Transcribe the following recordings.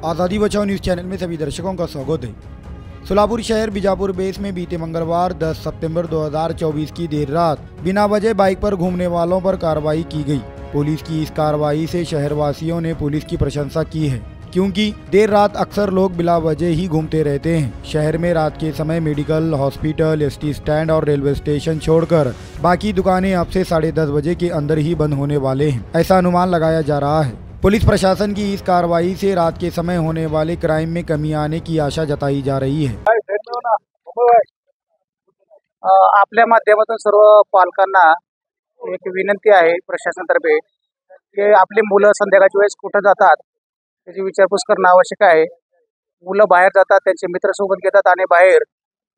आज़ादी बचाओ news channel में सभी दर्शकों का स्वागत है। सोलापुर शहर बीजापुर बेस में बीते मंगलवार 10 सितंबर 2024 की देर रात बिना वजह बाइक पर घूमने वालों पर कार्रवाई की गई। पुलिस की इस कार्रवाई से शहरवासियों ने पुलिस की प्रशंसा की है, क्योंकि देर रात अक्सर लोग बिला वजह ही घूमते रहते हैं। शहर में रात के समय मेडिकल, हॉस्पिटल, एसटी स्टैंड और रेलवे स्टेशन छोड़कर बाकी दुकानें अब से 10:30 बजे के अंदर ही बंद होने वाले हैं, ऐसा अनुमान लगाया जा रहा है। पुलिस प्रशासन की इस कार्रवाई से रात के समय होने वाले क्राइम में कमी आने की आशा जताई जा रही है। आपल्या माध्यमातून सर्व पालकांना एक विनंती आहे प्रशासनातर्फे की आपली मुलं संध्याकाळच्या वेळेस कुठं जातात त्याची विचारपूस करणं आवश्यक आहे। मुलं बाहेर जातात, त्यांचे मित्र सोबत घेतात आणि बाहेर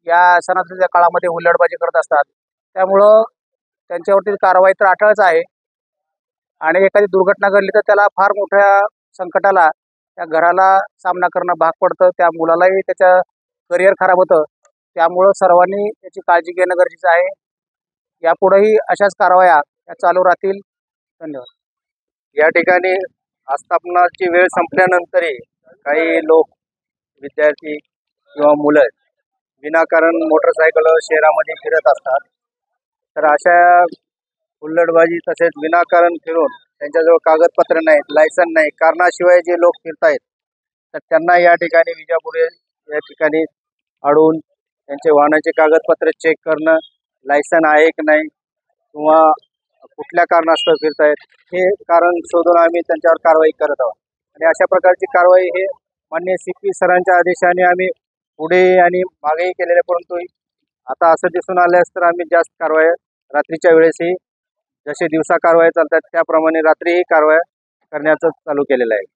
या सणासुदीच्या काळामध्ये हुल्लडबाजी करत असतात। त्यामुळं त्यांच्यावरती कारवाई तर अटळच आहे आणि एखादी दुर्घटना घडली तर त्याला फार मोठ्या संकटाला त्या घराला सामना करणं भाग पडतं, त्या मुलालाही त्याचं करिअर खराब होतं। त्यामुळं सर्वांनी याची काळजी घेणं गरजेचं आहे। यापुढेही अशाच कारवाया चालू राहतील। धन्यवाद। या ठिकाणी आस्थापनाची वेळ संपल्यानंतरही काही लोक, विद्यार्थी किंवा मुलं विनाकारण मोटरसायकलवर शहरामध्ये फिरत असतात। तर अशा हुल्लडबाजी तसेच विनाकारण फिरून त्यांच्याजवळ कागदपत्र नाहीत, लायसन नाही, कारणाशिवाय जे लोक फिरतायत तर त्यांना या ठिकाणी विजापूर या ठिकाणी अडवून त्यांचे वाहनाचे कागदपत्र चेक करणं, लायसन आहे की नाही किंवा कुठल्या कारणास्तव फिरतायत हे कारण शोधून आम्ही त्यांच्यावर कारवाई करत आहोत। आणि अशा प्रकारची कारवाई हे माननीय CP सरांच्या आदेशाने आम्ही पुढे आणि मागेही केलेले, परंतु आता असं दिसून आल्यास तर आम्ही जास्त कारवाई रात्रीच्या वेळेसही जसे दिवसा कारवाई चालतात त्याप्रमाणे रात्रीही कारवाई करण्याचं चालू केलेलं आहे।